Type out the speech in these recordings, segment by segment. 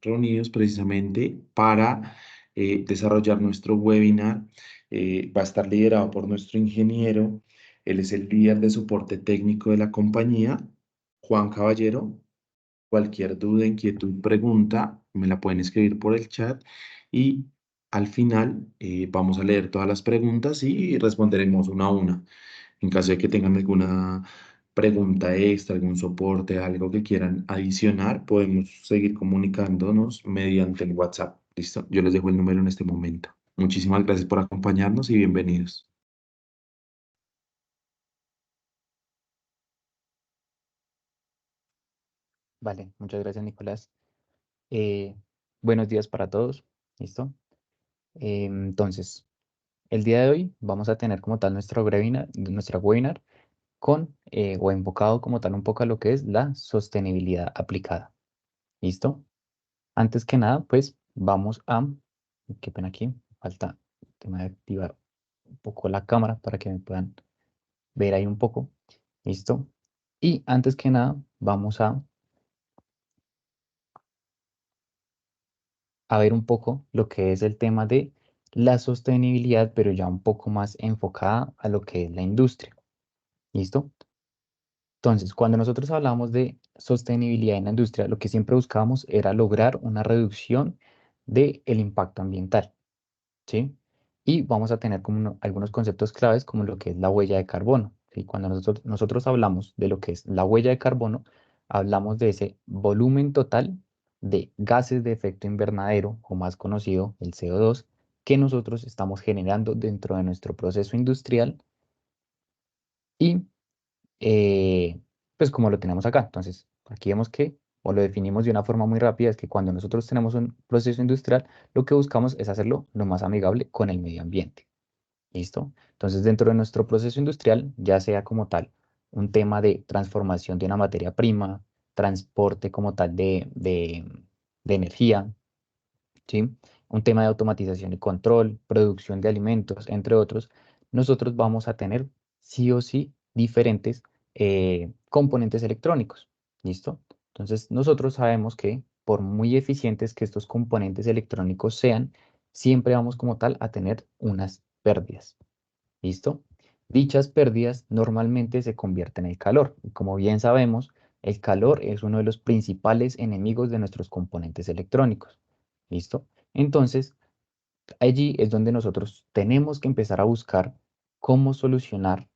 reunidos precisamente para desarrollar nuestro webinar. Va a estar liderado por nuestro ingeniero. Él es el líder de soporte técnico de la compañía, Juan Caballero. Cualquier duda, inquietud, pregunta, me la pueden escribir por el chat y al final vamos a leer todas las preguntas y responderemos una a una. En caso de que tengan alguna pregunta extra, algún soporte, algo que quieran adicionar, podemos seguir comunicándonos mediante el WhatsApp. ¿Listo? Yo les dejo el número en este momento. Muchísimas gracias por acompañarnos y bienvenidos. Vale, muchas gracias, Nicolás. Eh, Buenos días para todos. ¿Listo? Entonces, el día de hoy vamos a tener como tal nuestra webinar con o enfocado como tal un poco a lo que es la sostenibilidad aplicada. ¿Listo? Antes que nada, pues vamos a, qué pena aquí, falta el tema de activar un poco la cámara para que me puedan ver ahí un poco. ¿Listo? Y antes que nada, vamos a ver un poco lo que es el tema de la sostenibilidad, pero ya un poco más enfocada a lo que es la industria. ¿Listo? Entonces, cuando nosotros hablamos de sostenibilidad en la industria, lo que siempre buscábamos era lograr una reducción del impacto ambiental, ¿sí? Y vamos a tener como algunos conceptos claves como lo que es la huella de carbono, ¿sí? Cuando nosotros hablamos de lo que es la huella de carbono, hablamos de ese volumen total de gases de efecto invernadero, o más conocido, el CO2, que nosotros estamos generando dentro de nuestro proceso industrial y pues como lo tenemos acá. Entonces, aquí vemos que, o lo definimos de una forma muy rápida, es que cuando nosotros tenemos un proceso industrial, lo que buscamos es hacerlo lo más amigable con el medio ambiente. ¿Listo? Entonces, dentro de nuestro proceso industrial, ya sea como tal un tema de transformación de una materia prima, transporte como tal de energía, ¿sí? Un tema de automatización y control, producción de alimentos, entre otros, nosotros vamos a tener sí o sí diferentes componentes electrónicos. ¿Listo? Entonces, nosotros sabemos que por muy eficientes que estos componentes electrónicos sean, siempre vamos como tal a tener unas pérdidas. ¿Listo? Dichas pérdidas normalmente se convierten en el calor. Y como bien sabemos, el calor es uno de los principales enemigos de nuestros componentes electrónicos. ¿Listo? Entonces, allí es donde nosotros tenemos que empezar a buscar cómo solucionar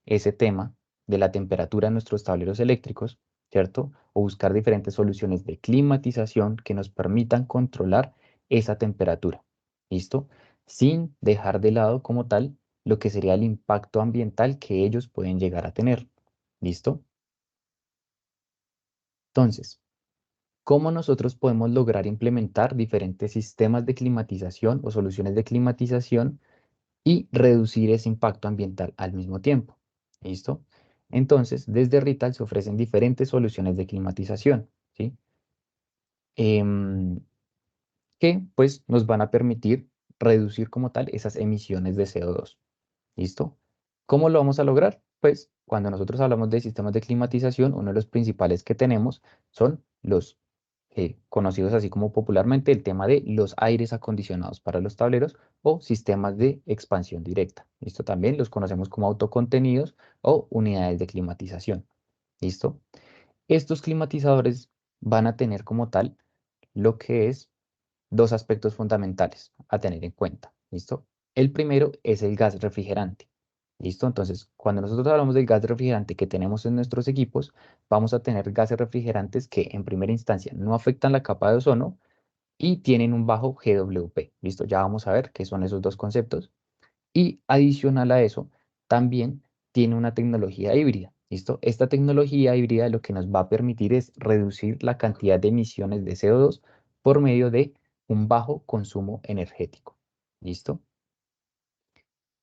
ese tema de la temperatura en nuestros tableros eléctricos, ¿cierto? O buscar diferentes soluciones de climatización que nos permitan controlar esa temperatura, ¿listo? Sin dejar de lado como tal lo que sería el impacto ambiental que ellos pueden llegar a tener, ¿listo? Entonces, ¿cómo nosotros podemos lograr implementar diferentes sistemas de climatización o soluciones de climatización y reducir ese impacto ambiental al mismo tiempo? ¿Listo? Entonces, desde Rital se ofrecen diferentes soluciones de climatización, ¿sí? Em, que pues nos van a permitir reducir como tal esas emisiones de CO2. ¿Listo? ¿Cómo lo vamos a lograr? Pues cuando nosotros hablamos de sistemas de climatización, uno de los principales que tenemos son los conocidos así como popularmente el tema de los aires acondicionados para los tableros o sistemas de expansión directa. ¿Listo? También los conocemos como autocontenidos o unidades de climatización. ¿Listo? Estos climatizadores van a tener como tal lo que es dos aspectos fundamentales a tener en cuenta. ¿Listo? El primero es el gas refrigerante. ¿Listo? Entonces, cuando nosotros hablamos del gas refrigerante que tenemos en nuestros equipos, vamos a tener gases refrigerantes que en primera instancia no afectan la capa de ozono y tienen un bajo GWP. ¿Listo? Ya vamos a ver qué son esos dos conceptos. Y adicional a eso, también tiene una tecnología híbrida. ¿Listo? Esta tecnología híbrida lo que nos va a permitir es reducir la cantidad de emisiones de CO2 por medio de un bajo consumo energético. ¿Listo?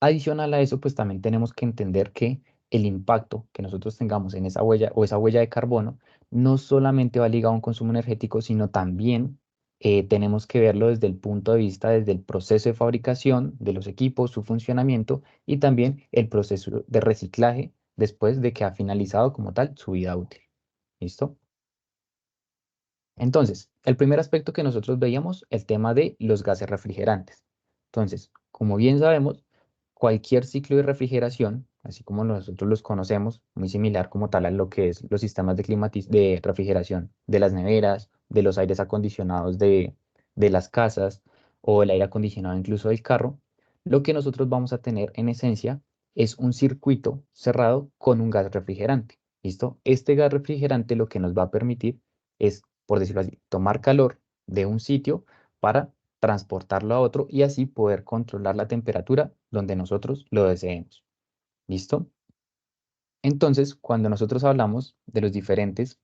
Adicional a eso, pues también tenemos que entender que el impacto que nosotros tengamos en esa huella o esa huella de carbono no solamente va ligado a un consumo energético, sino también tenemos que verlo desde el punto de vista, desde el proceso de fabricación de los equipos, su funcionamiento y también el proceso de reciclaje después de que ha finalizado como tal su vida útil. ¿Listo? Entonces, el primer aspecto que nosotros veíamos, el tema de los gases refrigerantes. Entonces, como bien sabemos, cualquier ciclo de refrigeración, así como nosotros los conocemos, muy similar como tal a lo que es los sistemas de refrigeración de las neveras, de los aires acondicionados de las casas o el aire acondicionado incluso del carro, lo que nosotros vamos a tener en esencia es un circuito cerrado con un gas refrigerante. ¿Listo? Este gas refrigerante lo que nos va a permitir es, por decirlo así, tomar calor de un sitio para transportarlo a otro y así poder controlar la temperatura donde nosotros lo deseemos. ¿Listo? Entonces, cuando nosotros hablamos de los diferentes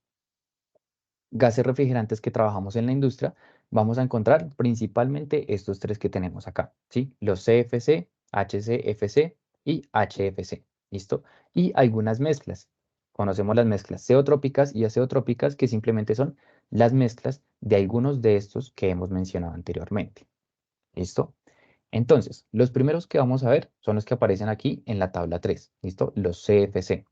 gases refrigerantes que trabajamos en la industria, vamos a encontrar principalmente estos tres que tenemos acá, ¿sí? Los CFC, HCFC y HFC, ¿listo? Y algunas mezclas. Conocemos las mezclas ceotrópicas y azeotrópicas, que simplemente son las mezclas de algunos de estos que hemos mencionado anteriormente, ¿listo? Entonces, los primeros que vamos a ver son los que aparecen aquí en la tabla 3, ¿listo? Los CFC.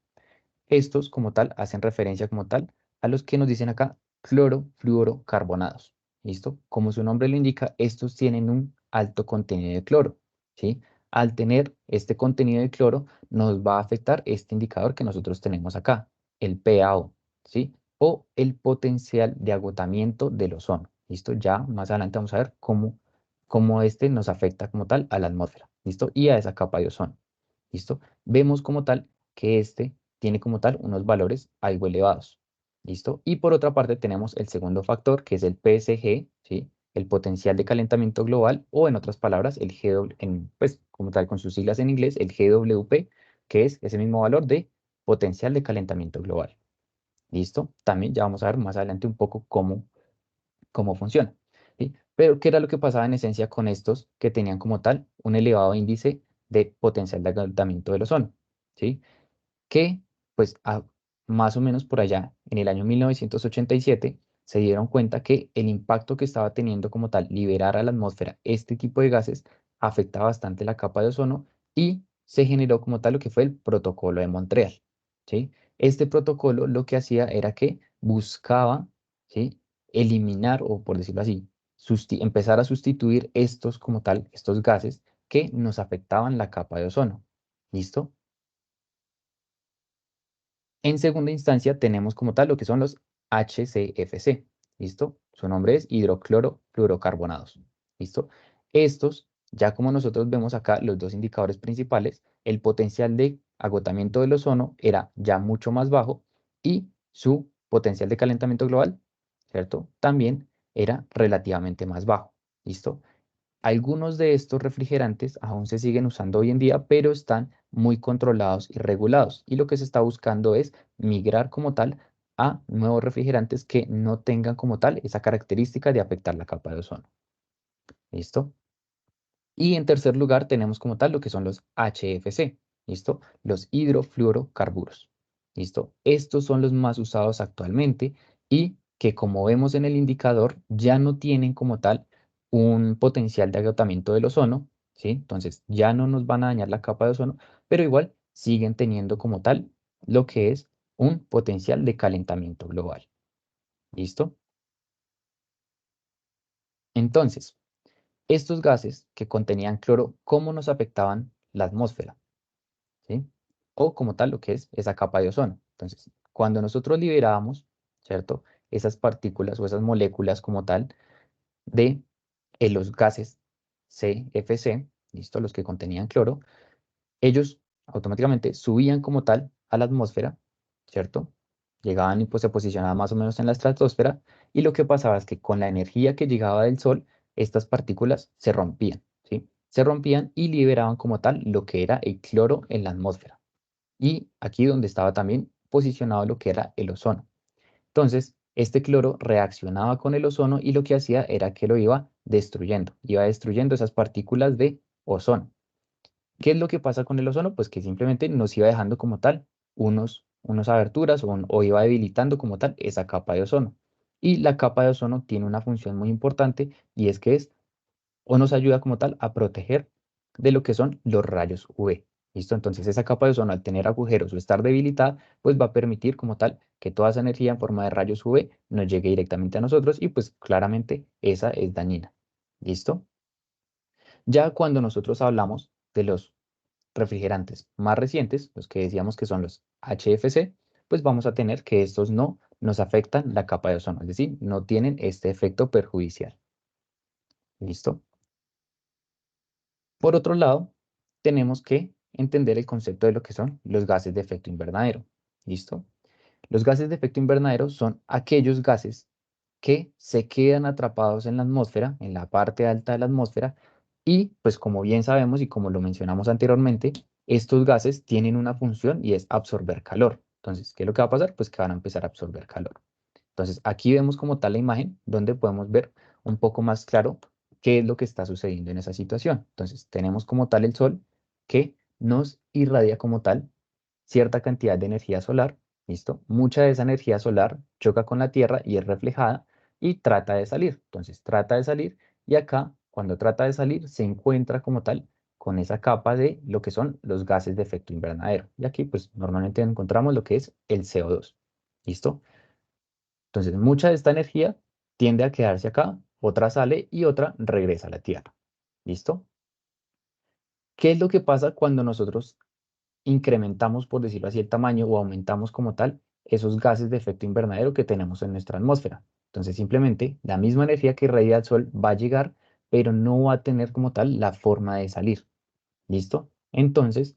Estos, como tal, hacen referencia como tal a los que nos dicen acá clorofluorocarbonados. ¿Listo? Como su nombre lo indica, estos tienen un alto contenido de cloro. ¿Sí? Al tener este contenido de cloro, nos va a afectar este indicador que nosotros tenemos acá, el PaO, ¿sí? O el potencial de agotamiento del ozono. ¿Listo? Ya más adelante vamos a ver cómo este nos afecta como tal a la atmósfera. ¿Listo? Y a esa capa de ozono. ¿Listo? Vemos como tal que este tiene como tal unos valores algo elevados. ¿Listo? Y por otra parte tenemos el segundo factor, que es el PSG, ¿sí? El potencial de calentamiento global, o en otras palabras, el GW, pues como tal con sus siglas en inglés, el GWP, que es ese mismo valor de potencial de calentamiento global. ¿Listo? También ya vamos a ver más adelante un poco cómo funciona. ¿Sí? Pero, ¿qué era lo que pasaba en esencia con estos que tenían como tal un elevado índice de potencial de calentamiento del ozono? ¿Sí? Que pues más o menos por allá, en el año 1987, se dieron cuenta que el impacto que estaba teniendo como tal liberar a la atmósfera este tipo de gases afectaba bastante la capa de ozono y se generó como tal lo que fue el Protocolo de Montreal, ¿sí? Este protocolo lo que hacía era que buscaba, ¿sí? Eliminar, o por decirlo así, empezar a sustituir estos como tal, estos gases que nos afectaban la capa de ozono. ¿Listo? En segunda instancia tenemos como tal lo que son los HCFC, ¿listo? Su nombre es hidroclorofluorocarbonados, ¿listo? Estos, ya como nosotros vemos acá los dos indicadores principales, el potencial de agotamiento del ozono era ya mucho más bajo y su potencial de calentamiento global, ¿cierto? También era relativamente más bajo, ¿listo? Algunos de estos refrigerantes aún se siguen usando hoy en día, pero están muy controlados y regulados. Y lo que se está buscando es migrar como tal a nuevos refrigerantes que no tengan como tal esa característica de afectar la capa de ozono. ¿Listo? Y en tercer lugar tenemos como tal lo que son los HFC, ¿listo? Los hidrofluorocarburos, ¿listo? Estos son los más usados actualmente y que como vemos en el indicador ya no tienen como tal un potencial de agotamiento del ozono, ¿sí? Entonces ya no nos van a dañar la capa de ozono, pero igual siguen teniendo como tal lo que es un potencial de calentamiento global, ¿listo? Entonces, estos gases que contenían cloro, ¿cómo nos afectaban la atmósfera? ¿Sí? O como tal lo que es esa capa de ozono. Entonces, cuando nosotros liberábamos, ¿cierto? Esas partículas o esas moléculas como tal de los gases CFC, ¿listo? Los que contenían cloro, ellos automáticamente subían como tal a la atmósfera, ¿cierto? Llegaban y pues se posicionaban más o menos en la estratosfera y lo que pasaba es que con la energía que llegaba del sol, estas partículas se rompían, ¿sí? Se rompían y liberaban como tal lo que era el cloro en la atmósfera. Y aquí donde estaba también posicionado lo que era el ozono. Entonces, este cloro reaccionaba con el ozono y lo que hacía era que lo iba destruyendo esas partículas de ozono. ¿Qué es lo que pasa con el ozono? Pues que simplemente nos iba dejando como tal unas aberturas o iba debilitando como tal esa capa de ozono. Y la capa de ozono tiene una función muy importante y es que es o nos ayuda como tal a proteger de lo que son los rayos UV. ¿Listo? Entonces esa capa de ozono al tener agujeros o estar debilitada, pues va a permitir como tal que toda esa energía en forma de rayos UV nos llegue directamente a nosotros y pues claramente esa es dañina. ¿Listo? Ya cuando nosotros hablamos de los refrigerantes más recientes, los que decíamos que son los HFC, pues vamos a tener que estos no nos afectan la capa de ozono, es decir, no tienen este efecto perjudicial. ¿Listo? Por otro lado, tenemos que entender el concepto de lo que son los gases de efecto invernadero. ¿Listo? Los gases de efecto invernadero son aquellos gases que se quedan atrapados en la atmósfera, en la parte alta de la atmósfera, y pues como bien sabemos y como lo mencionamos anteriormente, estos gases tienen una función y es absorber calor. Entonces, ¿qué es lo que va a pasar? Pues que van a empezar a absorber calor. Entonces, aquí vemos como tal la imagen donde podemos ver un poco más claro qué es lo que está sucediendo en esa situación. Entonces, tenemos como tal el sol que nos irradia como tal cierta cantidad de energía solar, ¿listo? Mucha de esa energía solar choca con la Tierra y es reflejada y trata de salir. Entonces, trata de salir y acá, cuando trata de salir, se encuentra como tal con esa capa de lo que son los gases de efecto invernadero. Y aquí, pues, normalmente encontramos lo que es el CO2, ¿listo? Entonces, mucha de esta energía tiende a quedarse acá, otra sale y otra regresa a la Tierra. ¿Listo? ¿Qué es lo que pasa cuando nosotros incrementamos, por decirlo así, el tamaño o aumentamos como tal esos gases de efecto invernadero que tenemos en nuestra atmósfera? Entonces, simplemente la misma energía que irradia el Sol va a llegar, pero no va a tener como tal la forma de salir. ¿Listo? Entonces,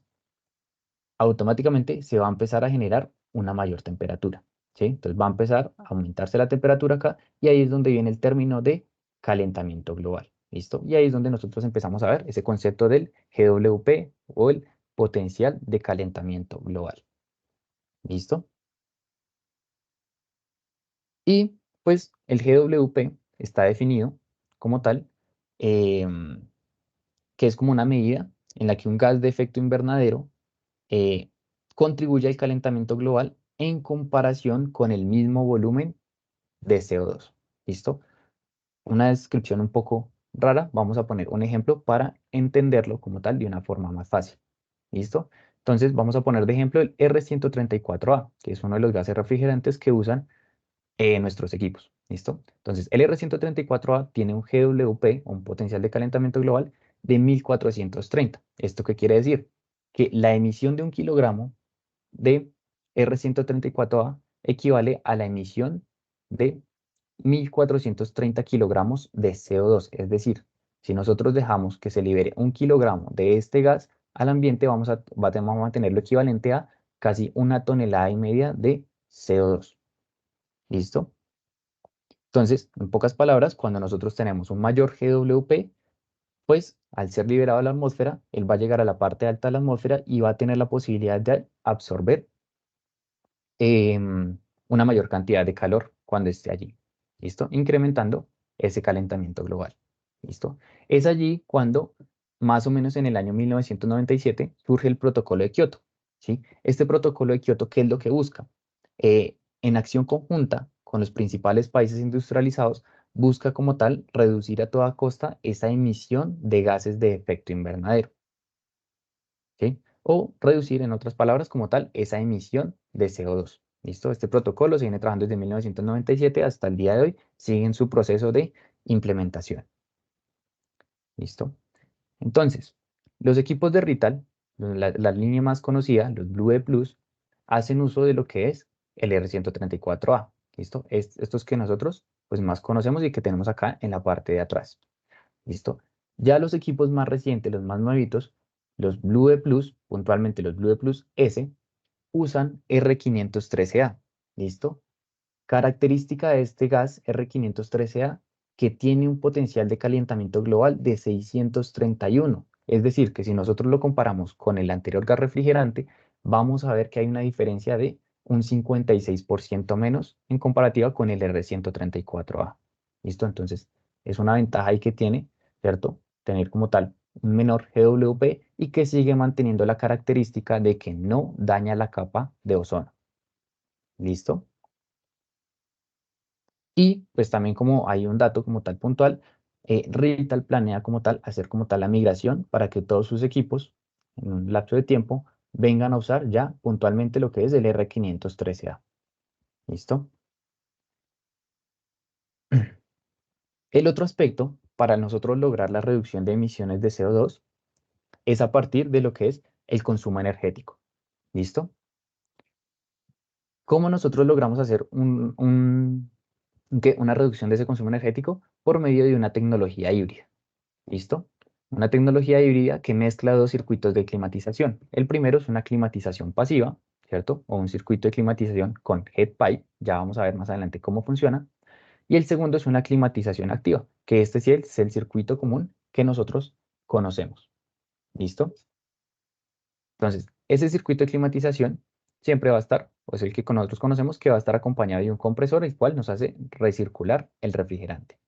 automáticamente se va a empezar a generar una mayor temperatura, ¿sí? Entonces va a empezar a aumentarse la temperatura acá y ahí es donde viene el término de calentamiento global, ¿listo? Y ahí es donde nosotros empezamos a ver ese concepto del GWP o el potencial de calentamiento global, ¿listo? Y pues el GWP está definido como tal, em, que es como una medida en la que un gas de efecto invernadero eh, contribuye al calentamiento global en comparación con el mismo volumen de CO2. ¿Listo? Una descripción un poco rara, vamos a poner un ejemplo para entenderlo como tal de una forma más fácil. ¿Listo? Entonces vamos a poner de ejemplo el R134A, que es uno de los gases refrigerantes que usan nuestros equipos. ¿Listo? Entonces el R134A tiene un GWP, un potencial de calentamiento global, de 1430. ¿Esto qué quiere decir? Que la emisión de un kilogramo de R134A equivale a la emisión de 1430 kilogramos de CO2. Es decir, si nosotros dejamos que se libere un kilogramo de este gas al ambiente, vamos a tener lo equivalente a casi 1,5 toneladas de CO2. ¿Listo? Entonces, en pocas palabras, cuando nosotros tenemos un mayor GWP, pues al ser liberado a la atmósfera, él va a llegar a la parte alta de la atmósfera y va a tener la posibilidad de absorber una mayor cantidad de calor cuando esté allí. ¿Listo? Incrementando ese calentamiento global. ¿Listo? Es allí cuando, más o menos en el año 1997, surge el protocolo de Kioto. ¿Sí? Este protocolo de Kioto, ¿qué es lo que busca? En acción conjunta con los principales países industrializados, busca como tal reducir a toda costa esa emisión de gases de efecto invernadero. ¿Sí? O reducir, en otras palabras, como tal, esa emisión de CO2. ¿Listo? Este protocolo se viene trabajando desde 1997 hasta el día de hoy, sigue en su proceso de implementación. ¿Listo? Entonces, los equipos de Rital, la línea más conocida, los Blue E Plus, hacen uso de lo que es el R134A. ¿Listo? Estos que nosotros pues, más conocemos y que tenemos acá en la parte de atrás. ¿Listo? Ya los equipos más recientes, los más nuevitos, los Blue E Plus, puntualmente los Blue E Plus S, usan R513A. ¿Listo? Característica de este gas R513A que tiene un potencial de calentamiento global de 631. Es decir, que si nosotros lo comparamos con el anterior gas refrigerante, vamos a ver que hay una diferencia de un 56% menos en comparativa con el R134A. ¿Listo? Entonces, es una ventaja ahí que tiene, ¿cierto? Tener como tal un menor GWP y que sigue manteniendo la característica de que no daña la capa de ozono. ¿Listo? Y pues también como hay un dato como tal puntual, Rital planea como tal hacer como tal la migración para que todos sus equipos en un lapso de tiempo, vengan a usar ya puntualmente lo que es el R513A. ¿Listo? El otro aspecto para nosotros lograr la reducción de emisiones de CO2 es a partir de lo que es el consumo energético. ¿Listo? ¿Cómo nosotros logramos hacer una reducción de ese consumo energético? Por medio de una tecnología híbrida. ¿Listo? Una tecnología híbrida que mezcla dos circuitos de climatización. El primero es una climatización pasiva, ¿cierto? O un circuito de climatización con heat pipe. Ya vamos a ver más adelante cómo funciona. Y el segundo es una climatización activa, que este sí es el circuito común que nosotros conocemos. ¿Listo? Entonces, ese circuito de climatización siempre va a estar, o es el que nosotros conocemos, que va a estar acompañado de un compresor, el cual nos hace recircular el refrigerante.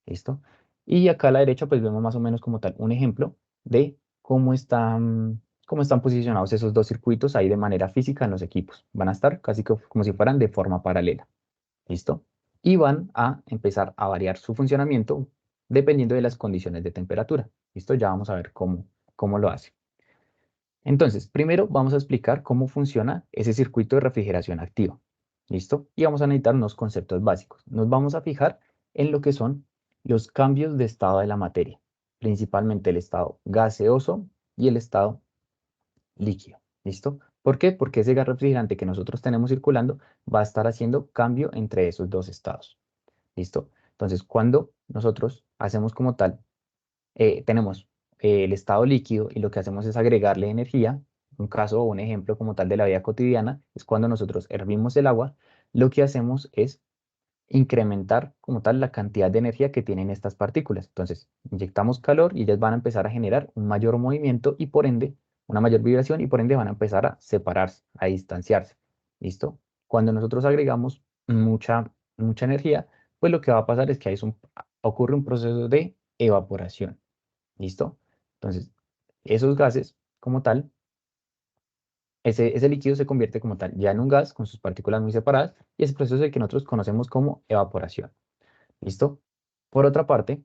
¿Listo? Y acá a la derecha, pues vemos más o menos como tal un ejemplo de cómo están posicionados esos dos circuitos ahí de manera física en los equipos. Van a estar casi como si fueran de forma paralela. ¿Listo? Y van a empezar a variar su funcionamiento dependiendo de las condiciones de temperatura. ¿Listo? Ya vamos a ver cómo lo hace. Entonces, primero vamos a explicar cómo funciona ese circuito de refrigeración activa. ¿Listo? Y vamos a necesitar unos conceptos básicos. Nos vamos a fijar en lo que son los cambios de estado de la materia, principalmente el estado gaseoso y el estado líquido. ¿Listo? ¿Por qué? Porque ese gas refrigerante que nosotros tenemos circulando va a estar haciendo cambio entre esos dos estados. ¿Listo? Entonces, cuando nosotros hacemos como tal tenemos el estado líquido y lo que hacemos es agregarle energía. Un caso o un ejemplo como tal de la vida cotidiana es cuando nosotros hervimos el agua, lo que hacemos es incrementar como tal la cantidad de energía que tienen estas partículas. Entonces, inyectamos calor y ellas van a empezar a generar un mayor movimiento y por ende una mayor vibración y por ende van a empezar a separarse, a distanciarse. ¿Listo? Cuando nosotros agregamos mucha energía, pues lo que va a pasar es que ocurre un proceso de evaporación. ¿Listo? Entonces, esos gases como tal, ese líquido se convierte como tal ya en un gas con sus partículas muy separadas y ese proceso es el que nosotros conocemos como evaporación. ¿Listo? Por otra parte,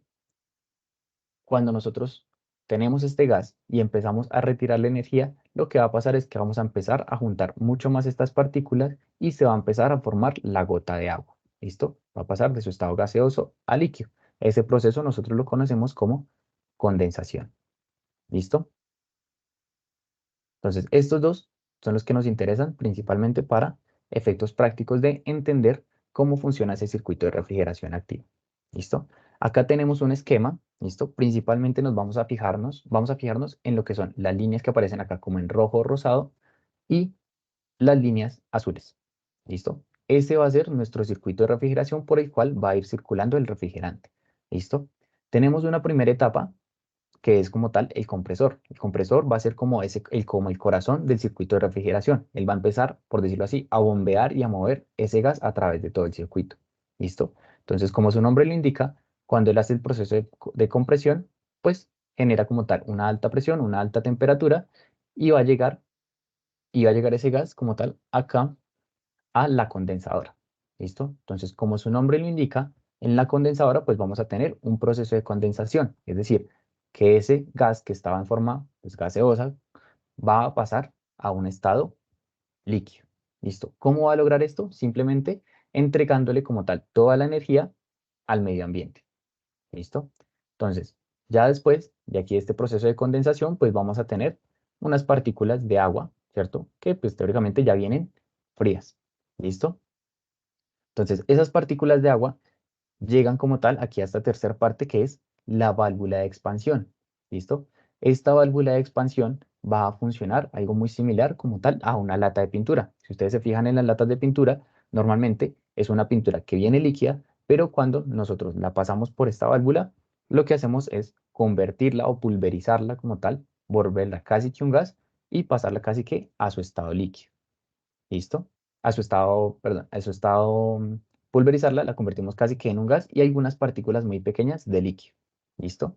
cuando nosotros tenemos este gas y empezamos a retirar la energía, lo que va a pasar es que vamos a empezar a juntar mucho más estas partículas y se va a empezar a formar la gota de agua. ¿Listo? Va a pasar de su estado gaseoso a líquido. Ese proceso nosotros lo conocemos como condensación. ¿Listo? Entonces, estos dos son los que nos interesan principalmente para efectos prácticos de entender cómo funciona ese circuito de refrigeración activa. ¿Listo? Acá tenemos un esquema, ¿listo? Principalmente vamos a fijarnos en lo que son las líneas que aparecen acá como en rojo o rosado y las líneas azules. ¿Listo? Ese va a ser nuestro circuito de refrigeración por el cual va a ir circulando el refrigerante. ¿Listo? Tenemos una primera etapa que es como tal el compresor. El compresor va a ser como el corazón del circuito de refrigeración. Él va a empezar, por decirlo así, a bombear y a mover ese gas a través de todo el circuito. ¿Listo? Entonces, como su nombre lo indica, cuando él hace el proceso de compresión, pues genera como tal una alta presión, una alta temperatura y va a llegar ese gas como tal acá a la condensadora. ¿Listo? Entonces, como su nombre lo indica, en la condensadora pues vamos a tener un proceso de condensación, es decir, que ese gas que estaba en forma pues, gaseosa va a pasar a un estado líquido. ¿Listo? ¿Cómo va a lograr esto? Simplemente entregándole como tal toda la energía al medio ambiente. ¿Listo? Entonces, ya después de aquí este proceso de condensación, pues vamos a tener unas partículas de agua, ¿cierto? Que pues teóricamente ya vienen frías. ¿Listo? Entonces, esas partículas de agua llegan como tal aquí a esta tercera parte que es la válvula de expansión. ¿Listo? Esta válvula de expansión va a funcionar algo muy similar como tal a una lata de pintura. Si ustedes se fijan en las latas de pintura, normalmente es una pintura que viene líquida, pero cuando nosotros la pasamos por esta válvula, lo que hacemos es convertirla o pulverizarla como tal, volverla casi que un gas y pasarla casi que a su estado líquido. ¿Listo? A su estado, perdón, a su estado pulverizarla, la convertimos casi que en un gas y algunas partículas muy pequeñas de líquido. ¿Listo?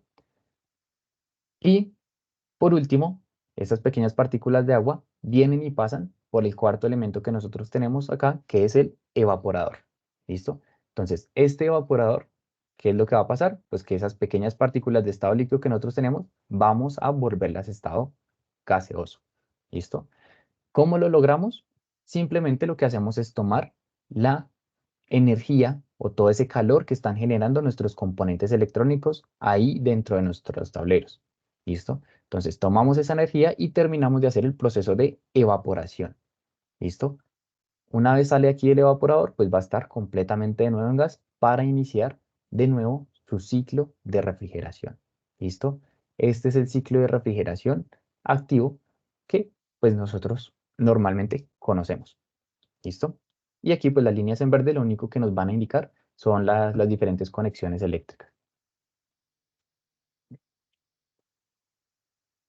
Y por último, esas pequeñas partículas de agua vienen y pasan por el cuarto elemento que nosotros tenemos acá, que es el evaporador. ¿Listo? Entonces, este evaporador, ¿qué es lo que va a pasar? Pues que esas pequeñas partículas de estado líquido que nosotros tenemos, vamos a volverlas a estado gaseoso. ¿Listo? ¿Cómo lo logramos? Simplemente lo que hacemos es tomar la energía o todo ese calor que están generando nuestros componentes electrónicos ahí dentro de nuestros tableros. ¿Listo? Entonces tomamos esa energía y terminamos de hacer el proceso de evaporación. ¿Listo? Una vez sale aquí el evaporador, pues va a estar completamente de nuevo en gas para iniciar de nuevo su ciclo de refrigeración. ¿Listo? Este es el ciclo de refrigeración activo que pues nosotros normalmente conocemos. ¿Listo? Y aquí pues las líneas en verde lo único que nos van a indicar son las diferentes conexiones eléctricas.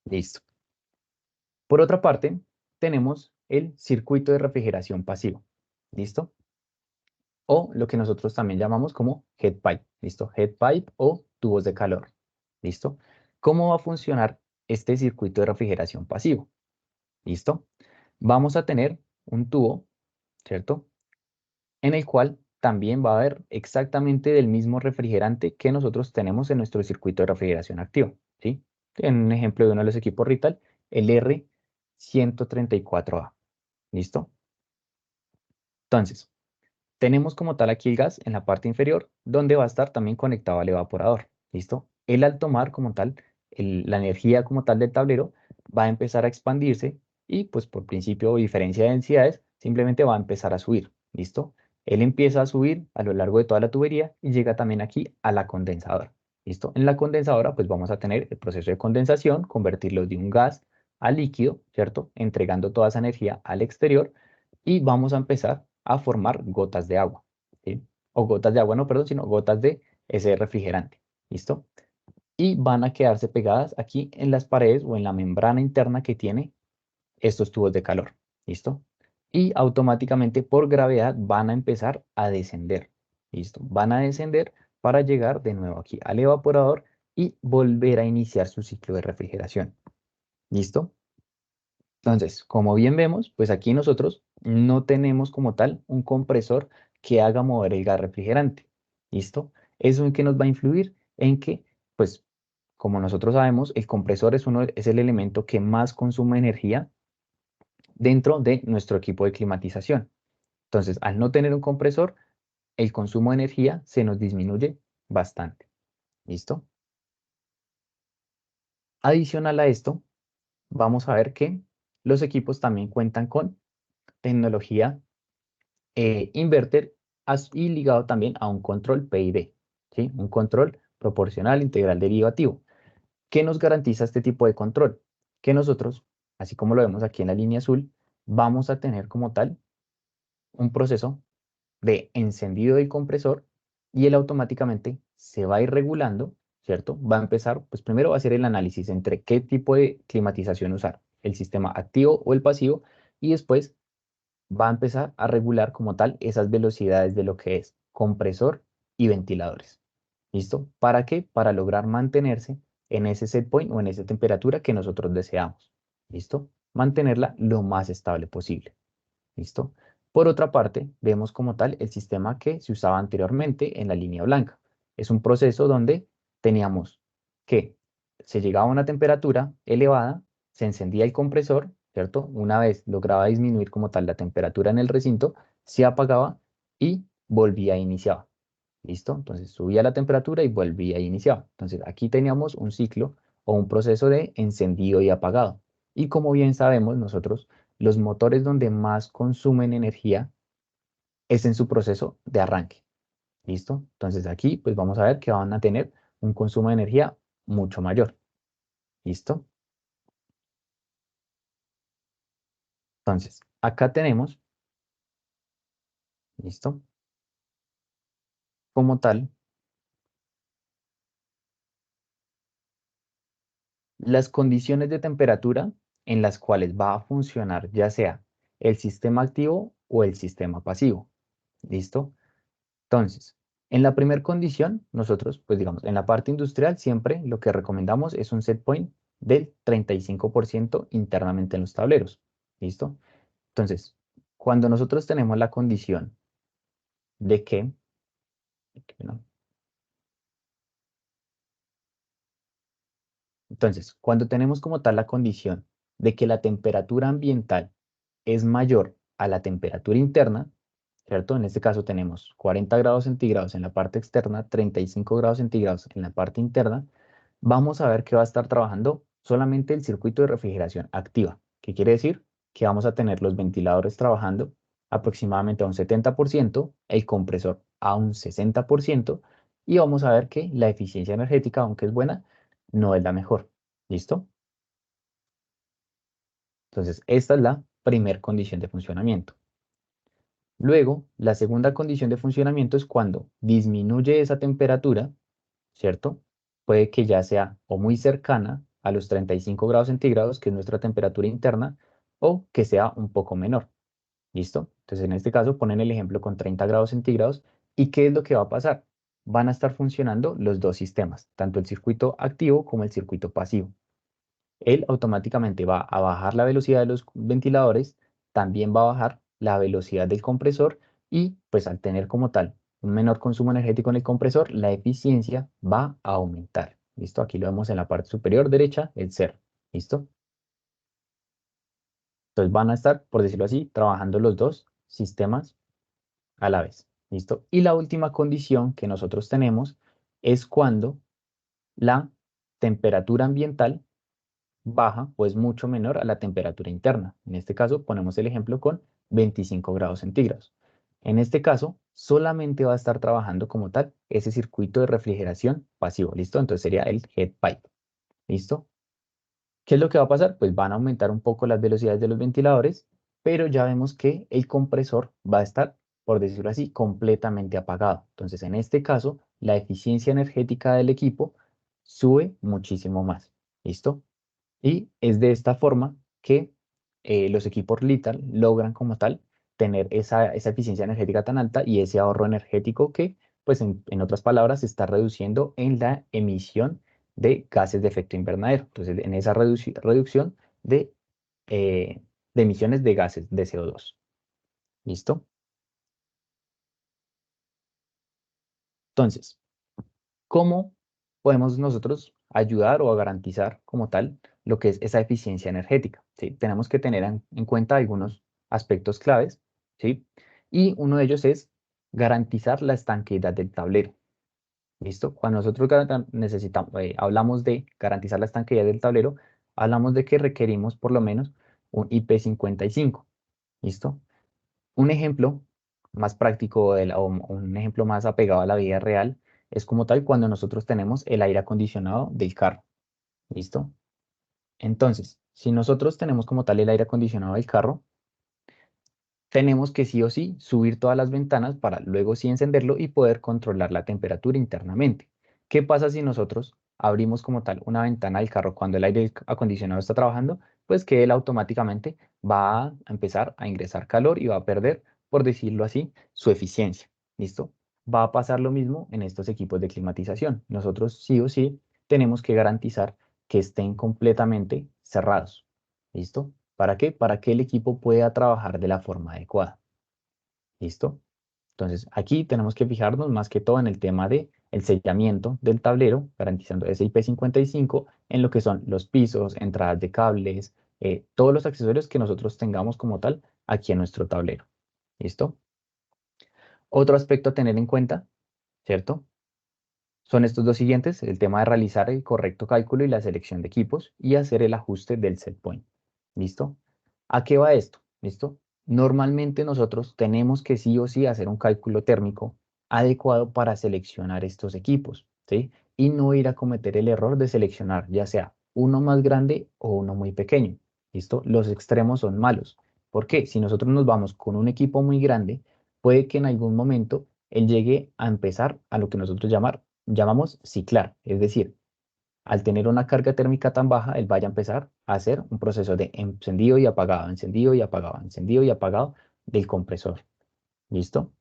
Listo. Por otra parte, tenemos el circuito de refrigeración pasivo. ¿Listo? O lo que nosotros también llamamos como head pipe, ¿listo? Head pipe o tubos de calor, ¿listo? ¿Cómo va a funcionar este circuito de refrigeración pasivo? ¿Listo? Vamos a tener un tubo, ¿cierto? En el cual también va a haber exactamente del mismo refrigerante que nosotros tenemos en nuestro circuito de refrigeración activo, ¿sí? En un ejemplo de uno de los equipos Rital, el R134A, ¿listo? Entonces, tenemos como tal aquí el gas en la parte inferior, donde va a estar también conectado al evaporador. ¿Listo? Él al tomar como tal la energía como tal del tablero, va a empezar a expandirse y pues por principio o diferencia de densidades, simplemente va a empezar a subir. ¿Listo? Él empieza a subir a lo largo de toda la tubería y llega también aquí a la condensadora. ¿Listo? En la condensadora pues vamos a tener el proceso de condensación, convertirlo de un gas a líquido, ¿cierto? Entregando toda esa energía al exterior y vamos a empezar a formar gotas de agua, ¿sí? O gotas de agua, no, perdón, sino gotas de ese refrigerante, ¿listo? Y van a quedarse pegadas aquí en las paredes o en la membrana interna que tiene estos tubos de calor, ¿listo? Y automáticamente por gravedad van a empezar a descender, ¿listo? Van a descender para llegar de nuevo aquí al evaporador y volver a iniciar su ciclo de refrigeración, ¿listo? Entonces, como bien vemos, pues aquí nosotros no tenemos como tal un compresor que haga mover el gas refrigerante. ¿Listo? ¿Eso en qué nos va a influir? En que, pues, como nosotros sabemos, el compresor es el elemento que más consume energía dentro de nuestro equipo de climatización. Entonces, al no tener un compresor, el consumo de energía se nos disminuye bastante. ¿Listo? Adicional a esto, vamos a ver que los equipos también cuentan con tecnología inverter y ligado también a un control PID, ¿sí? Un control proporcional integral derivativo. ¿Qué nos garantiza este tipo de control? Que nosotros, así como lo vemos aquí en la línea azul, vamos a tener como tal un proceso de encendido del compresor y él automáticamente se va a ir regulando, ¿cierto? Va a empezar, pues primero va a hacer el análisis entre qué tipo de climatización usar, el sistema activo o el pasivo, y después va a empezar a regular como tal esas velocidades de lo que es compresor y ventiladores. ¿Listo? ¿Para qué? Para lograr mantenerse en ese set point o en esa temperatura que nosotros deseamos. ¿Listo? Mantenerla lo más estable posible. ¿Listo? Por otra parte, vemos como tal el sistema que se usaba anteriormente en la línea blanca. Es un proceso donde teníamos que se llegaba a una temperatura elevada, se encendía el compresor, ¿cierto? Una vez lograba disminuir como tal la temperatura en el recinto, se apagaba y volvía a iniciar. ¿Listo? Entonces subía la temperatura y volvía a iniciar. Entonces aquí teníamos un ciclo o un proceso de encendido y apagado. Y como bien sabemos nosotros, los motores donde más consumen energía es en su proceso de arranque. ¿Listo? Entonces aquí pues vamos a ver que van a tener un consumo de energía mucho mayor. ¿Listo? Entonces acá tenemos, ¿listo? Como tal, las condiciones de temperatura en las cuales va a funcionar ya sea el sistema activo o el sistema pasivo. ¿Listo? Entonces, en la primera condición, nosotros, pues digamos, en la parte industrial siempre lo que recomendamos es un set point del 35% internamente en los tableros. ¿Listo? Entonces, cuando nosotros tenemos la condición de que, ¿no? Entonces, cuando tenemos como tal la condición de que la temperatura ambiental es mayor a la temperatura interna, ¿cierto? En este caso tenemos 40 grados centígrados en la parte externa, 35 grados centígrados en la parte interna, vamos a ver que va a estar trabajando solamente el circuito de refrigeración activa. ¿Qué quiere decir? Que vamos a tener los ventiladores trabajando aproximadamente a un 70%, el compresor a un 60%, y vamos a ver que la eficiencia energética, aunque es buena, no es la mejor. ¿Listo? Entonces, esta es la primera condición de funcionamiento. Luego, la segunda condición de funcionamiento es cuando disminuye esa temperatura, ¿cierto? Puede que ya sea o muy cercana a los 35 grados centígrados, que es nuestra temperatura interna, o que sea un poco menor. ¿Listo? Entonces, en este caso, ponen el ejemplo con 30 grados centígrados. ¿Y qué es lo que va a pasar? Van a estar funcionando los dos sistemas, tanto el circuito activo como el circuito pasivo. Él automáticamente va a bajar la velocidad de los ventiladores, también va a bajar la velocidad del compresor y pues al tener como tal un menor consumo energético en el compresor, la eficiencia va a aumentar. ¿Listo? Aquí lo vemos en la parte superior derecha, el cero. ¿Listo? Entonces van a estar, por decirlo así, trabajando los dos sistemas a la vez. ¿Listo? Y la última condición que nosotros tenemos es cuando la temperatura ambiental baja o es mucho menor a la temperatura interna. En este caso, ponemos el ejemplo con 25 grados centígrados. En este caso, solamente va a estar trabajando como tal ese circuito de refrigeración pasivo. ¿Listo? Entonces sería el head pipe. ¿Listo? ¿Qué es lo que va a pasar? Pues van a aumentar un poco las velocidades de los ventiladores, pero ya vemos que el compresor va a estar, por decirlo así, completamente apagado. Entonces, en este caso, la eficiencia energética del equipo sube muchísimo más. ¿Listo? Y es de esta forma que los equipos Lital logran como tal tener esa eficiencia energética tan alta y ese ahorro energético que, pues en otras palabras, se está reduciendo en la emisión de gases de efecto invernadero. Entonces, en esa reducción de, eh, de emisiones de gases de CO2. ¿Listo? Entonces, ¿cómo podemos nosotros ayudar o garantizar como tal lo que es esa eficiencia energética? ¿Sí? Tenemos que tener en cuenta algunos aspectos claves, ¿sí? Y uno de ellos es garantizar la estanqueidad del tablero. ¿Listo? Cuando nosotros necesitamos, hablamos de garantizar la estanqueidad del tablero, hablamos de que requerimos por lo menos un IP55. ¿Listo? Un ejemplo más práctico o un ejemplo más apegado a la vida real es como tal cuando nosotros tenemos el aire acondicionado del carro. ¿Listo? Entonces, si nosotros tenemos como tal el aire acondicionado del carro, tenemos que sí o sí subir todas las ventanas para luego sí encenderlo y poder controlar la temperatura internamente. ¿Qué pasa si nosotros abrimos como tal una ventana del carro cuando el aire acondicionado está trabajando? Pues que él automáticamente va a empezar a ingresar calor y va a perder, por decirlo así, su eficiencia. ¿Listo? Va a pasar lo mismo en estos equipos de climatización. Nosotros sí o sí tenemos que garantizar que estén completamente cerrados. ¿Listo? ¿Para qué? Para que el equipo pueda trabajar de la forma adecuada. ¿Listo? Entonces, aquí tenemos que fijarnos más que todo en el tema de el sellamiento del tablero, garantizando ese IP55 en lo que son los pisos, entradas de cables, todos los accesorios que nosotros tengamos como tal aquí en nuestro tablero. ¿Listo? Otro aspecto a tener en cuenta, ¿cierto? Son estos dos siguientes, el tema de realizar el correcto cálculo y la selección de equipos y hacer el ajuste del set point. ¿Listo? ¿A qué va esto? ¿Listo? Normalmente nosotros tenemos que sí o sí hacer un cálculo térmico adecuado para seleccionar estos equipos, ¿sí? Y no ir a cometer el error de seleccionar ya sea uno más grande o uno muy pequeño. ¿Listo? Los extremos son malos. ¿Por qué? Si nosotros nos vamos con un equipo muy grande, puede que en algún momento él llegue a empezar a lo que nosotros llamamos ciclar, es decir, al tener una carga térmica tan baja, él vaya a empezar a hacer un proceso de encendido y apagado, encendido y apagado, encendido y apagado del compresor. ¿Listo?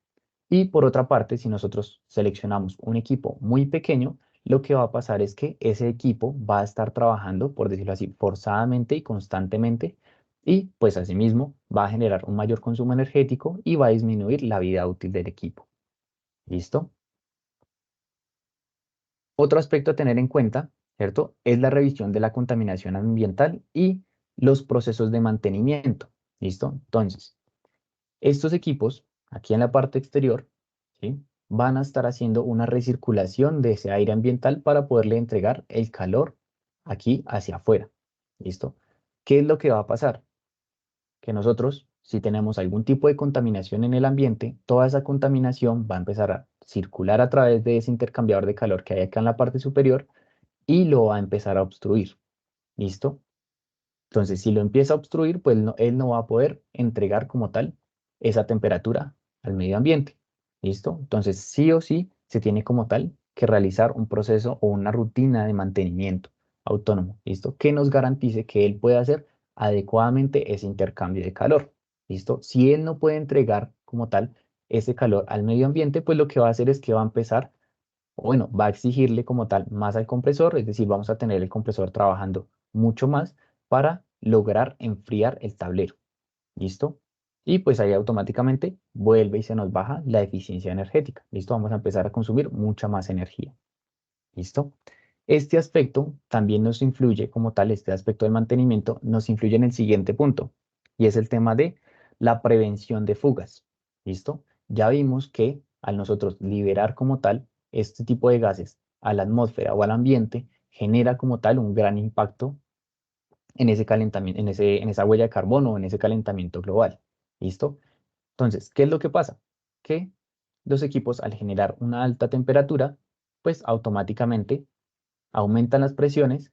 Y por otra parte, si nosotros seleccionamos un equipo muy pequeño, lo que va a pasar es que ese equipo va a estar trabajando, por decirlo así, forzadamente y constantemente, y pues asimismo va a generar un mayor consumo energético y va a disminuir la vida útil del equipo. ¿Listo? Otro aspecto a tener en cuenta, ¿cierto? Es la revisión de la contaminación ambiental y los procesos de mantenimiento. ¿Listo? Entonces, estos equipos, aquí en la parte exterior, ¿sí? Van a estar haciendo una recirculación de ese aire ambiental para poderle entregar el calor aquí hacia afuera. ¿Listo? ¿Qué es lo que va a pasar? Que nosotros, si tenemos algún tipo de contaminación en el ambiente, toda esa contaminación va a empezar a circular a través de ese intercambiador de calor que hay acá en la parte superior y lo va a empezar a obstruir. ¿Listo? Entonces, si lo empieza a obstruir, pues él no va a poder entregar como tal esa temperatura al medio ambiente. ¿Listo? Entonces, sí o sí, se tiene como tal que realizar un proceso o una rutina de mantenimiento autónomo. ¿Listo? Que nos garantice que él pueda hacer adecuadamente ese intercambio de calor. ¿Listo? Si él no puede entregar como tal ese calor al medio ambiente, pues lo que va a hacer es que va a empezar, o bueno, va a exigirle como tal más al compresor, es decir, vamos a tener el compresor trabajando mucho más para lograr enfriar el tablero. ¿Listo? Y pues ahí automáticamente vuelve y se nos baja la eficiencia energética. ¿Listo? Vamos a empezar a consumir mucha más energía. ¿Listo? Este aspecto también nos influye como tal, este aspecto del mantenimiento nos influye en el siguiente punto, y es el tema de la prevención de fugas. ¿Listo? Ya vimos que al nosotros liberar como tal este tipo de gases a la atmósfera o al ambiente, genera como tal un gran impacto en ese calentamiento, en esa huella de carbono, en ese calentamiento global. ¿Listo? Entonces, ¿qué es lo que pasa? Que los equipos al generar una alta temperatura, pues automáticamente aumentan las presiones,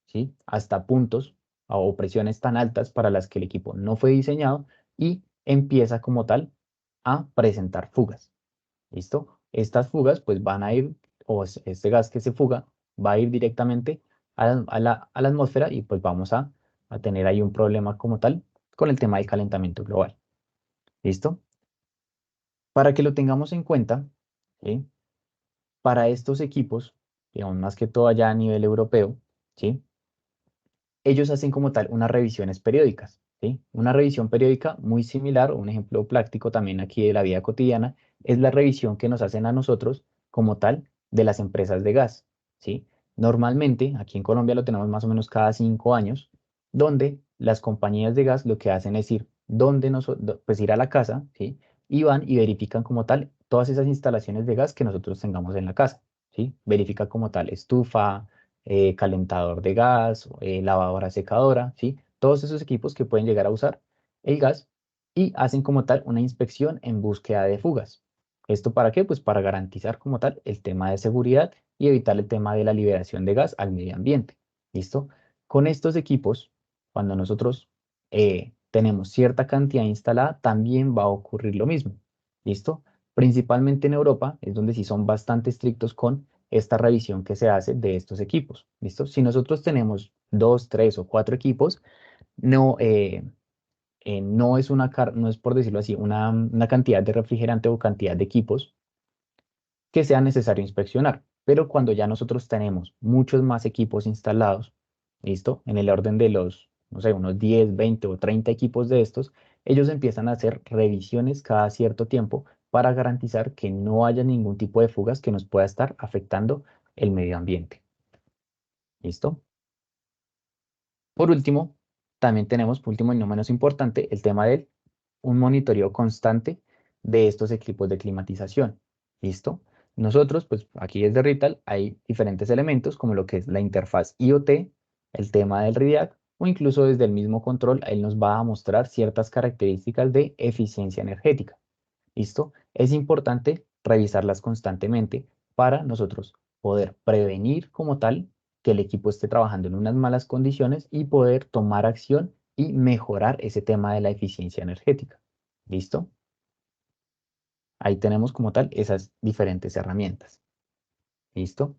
¿sí? Hasta puntos o presiones tan altas para las que el equipo no fue diseñado y empieza como tal a presentar fugas. ¿Listo? Estas fugas pues van a ir, este gas que se fuga va a ir directamente a la atmósfera y pues vamos a tener ahí un problema como tal con el tema del calentamiento global. ¿Listo? Para que lo tengamos en cuenta, ¿sí? Para estos equipos, digamos más que todo allá a nivel europeo, ¿sí? Ellos hacen como tal unas revisiones periódicas, ¿sí? Una revisión periódica muy similar, o un ejemplo práctico también aquí de la vida cotidiana, es la revisión que nos hacen a nosotros como tal de las empresas de gas, ¿sí? Normalmente, aquí en Colombia lo tenemos más o menos cada 5 años, donde las compañías de gas lo que hacen es ir, pues ir a la casa, ¿sí? Y van y verifican como tal todas esas instalaciones de gas que nosotros tengamos en la casa, ¿sí? Verifica como tal estufa, calentador de gas, lavadora secadora, ¿sí? Todos esos equipos que pueden llegar a usar el gas y hacen como tal una inspección en búsqueda de fugas. ¿Esto para qué? Pues para garantizar como tal el tema de seguridad y evitar el tema de la liberación de gas al medio ambiente. ¿Listo? Con estos equipos, cuando nosotros tenemos cierta cantidad instalada, también va a ocurrir lo mismo. ¿Listo? Principalmente en Europa es donde sí son bastante estrictos con esta revisión que se hace de estos equipos. ¿Listo? Si nosotros tenemos dos, tres o cuatro equipos, no, no es no es por decirlo así, una cantidad de refrigerante o cantidad de equipos que sea necesario inspeccionar. Pero cuando ya nosotros tenemos muchos más equipos instalados, ¿listo? En el orden de los, no sé, unos 10, 20 o 30 equipos de estos, ellos empiezan a hacer revisiones cada cierto tiempo para garantizar que no haya ningún tipo de fugas que nos pueda estar afectando el medio ambiente. ¿Listo? Por último, también tenemos, por último y no menos importante, el tema de un monitoreo constante de estos equipos de climatización. ¿Listo? Nosotros, pues aquí desde Rital hay diferentes elementos como lo que es la interfaz IoT, el tema del RIDIAC o incluso desde el mismo control, él nos va a mostrar ciertas características de eficiencia energética. ¿Listo? Es importante revisarlas constantemente para nosotros poder prevenir como tal que el equipo esté trabajando en unas malas condiciones y poder tomar acción y mejorar ese tema de la eficiencia energética. ¿Listo? Ahí tenemos como tal esas diferentes herramientas. ¿Listo?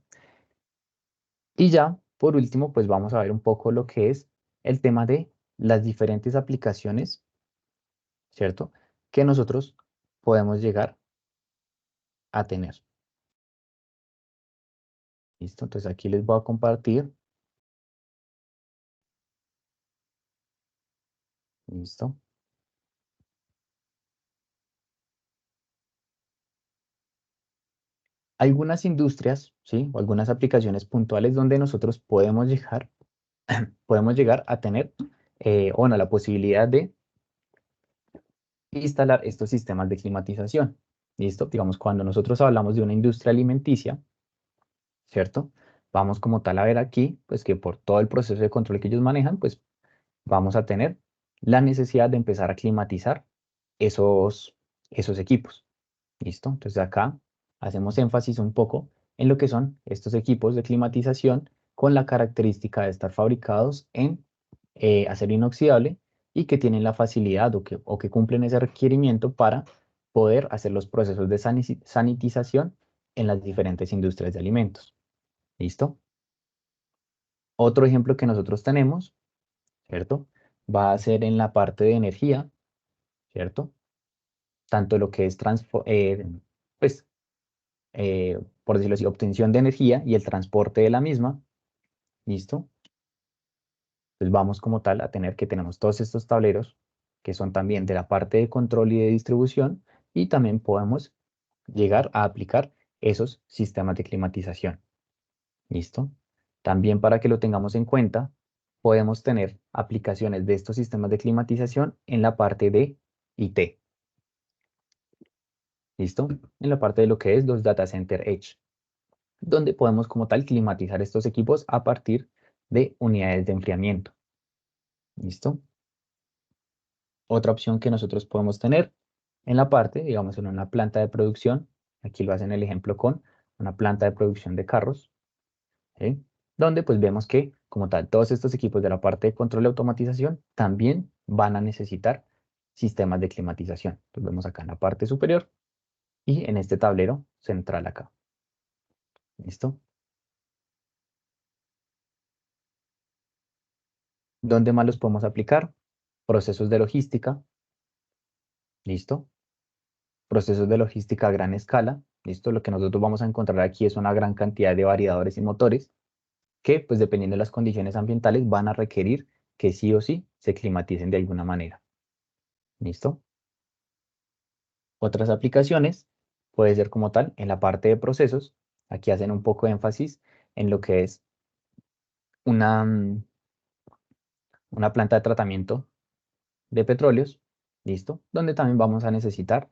Y ya, por último, pues vamos a ver un poco lo que es el tema de las diferentes aplicaciones, ¿cierto? Que nosotros podemos llegar a tener. ¿Listo? Entonces aquí les voy a compartir. ¿Listo? Algunas industrias, ¿sí? O algunas aplicaciones puntuales donde nosotros podemos llegar a tener bueno, la posibilidad de instalar estos sistemas de climatización. ¿Listo? Digamos, cuando nosotros hablamos de una industria alimenticia, ¿cierto? Vamos como tal a ver aquí, pues que por todo el proceso de control que ellos manejan, pues vamos a tener la necesidad de empezar a climatizar esos, esos equipos. ¿Listo? Entonces acá hacemos énfasis un poco en lo que son estos equipos de climatización con la característica de estar fabricados en acero inoxidable y que tienen la facilidad o que cumplen ese requerimiento para poder hacer los procesos de sanitización en las diferentes industrias de alimentos. ¿Listo? Otro ejemplo que nosotros tenemos, ¿cierto? Va a ser en la parte de energía, ¿cierto? Tanto lo que es pues, por decirlo así, obtención de energía y el transporte de la misma, ¿listo? Pues vamos como tal a tener que tenemos todos estos tableros que son también de la parte de control y de distribución y también podemos llegar a aplicar esos sistemas de climatización, ¿listo? También para que lo tengamos en cuenta, podemos tener aplicaciones de estos sistemas de climatización en la parte de IT, ¿listo? En la parte de lo que es los data center edge, donde podemos como tal climatizar estos equipos a partir de unidades de enfriamiento. ¿Listo? Otra opción que nosotros podemos tener en la parte, digamos, en una planta de producción, aquí lo hacen el ejemplo con una planta de producción de carros, ¿sí? Donde pues vemos que como tal todos estos equipos de la parte de control y automatización también van a necesitar sistemas de climatización. Entonces vemos acá en la parte superior y en este tablero central acá. ¿Listo? ¿Dónde más los podemos aplicar? Procesos de logística, ¿listo? Procesos de logística a gran escala, ¿listo? Lo que nosotros vamos a encontrar aquí es una gran cantidad de variadores y motores que, pues dependiendo de las condiciones ambientales, van a requerir que sí o sí se climaticen de alguna manera, ¿listo? Otras aplicaciones puede ser como tal en la parte de procesos, aquí hacen un poco de énfasis en lo que es una, una planta de tratamiento de petróleos, ¿listo? Donde también vamos a necesitar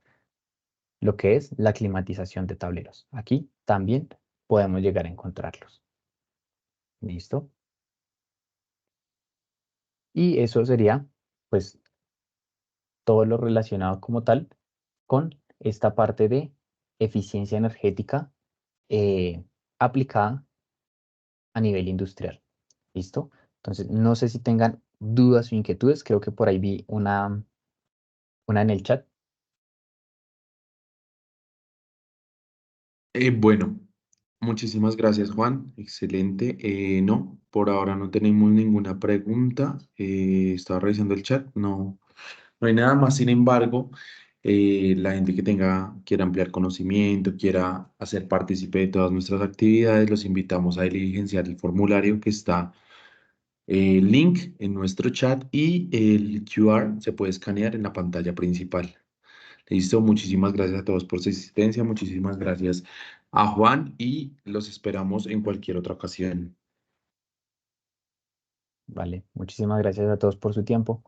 lo que es la climatización de tableros. Aquí también podemos llegar a encontrarlos. ¿Listo? Y eso sería, pues, todo lo relacionado como tal con esta parte de eficiencia energética eh, aplicada a nivel industrial. ¿Listo? Entonces, no sé si tengan dudas o inquietudes. Creo que por ahí vi una en el chat. Bueno, muchísimas gracias, Juan. Excelente. No, por ahora no tenemos ninguna pregunta. Estaba revisando el chat. No, no hay nada más. Sin embargo, la gente que quiera ampliar conocimiento, quiera hacer partícipe de todas nuestras actividades, los invitamos a diligenciar el formulario que está el link en nuestro chat y el QR se puede escanear en la pantalla principal. Listo, muchísimas gracias a todos por su asistencia, muchísimas gracias a Juan y los esperamos en cualquier otra ocasión. Vale, muchísimas gracias a todos por su tiempo.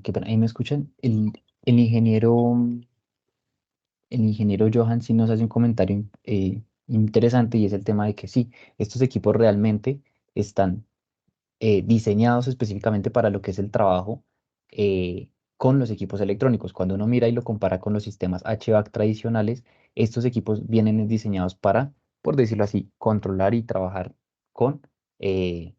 Qué pena, ahí me escuchan. El ingeniero, el ingeniero Johan sí nos hace un comentario interesante y es el tema de que sí, estos equipos realmente están diseñados específicamente para lo que es el trabajo con los equipos electrónicos. Cuando uno mira y lo compara con los sistemas HVAC tradicionales, estos equipos vienen diseñados para, por decirlo así, controlar y trabajar con eh,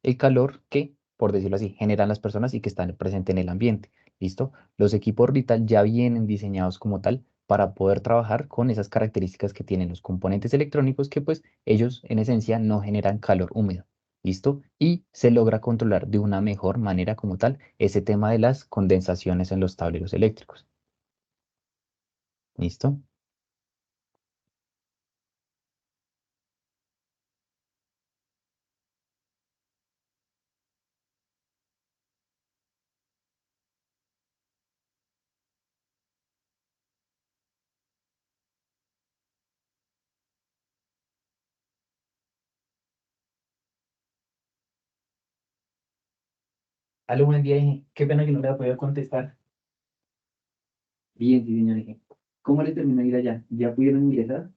el calor que, por decirlo así, generan las personas y que están presentes en el ambiente. ¿Listo? Los equipos orbital ya vienen diseñados como tal para poder trabajar con esas características que tienen los componentes electrónicos que pues ellos en esencia no generan calor húmedo. ¿Listo? Y se logra controlar de una mejor manera como tal ese tema de las condensaciones en los tableros eléctricos. ¿Listo? Aló, buen día, Inge. Qué pena que no le haya podido contestar. Bien, sí, señor Inge. ¿Cómo le terminó de ir allá? ¿Ya pudieron ingresar?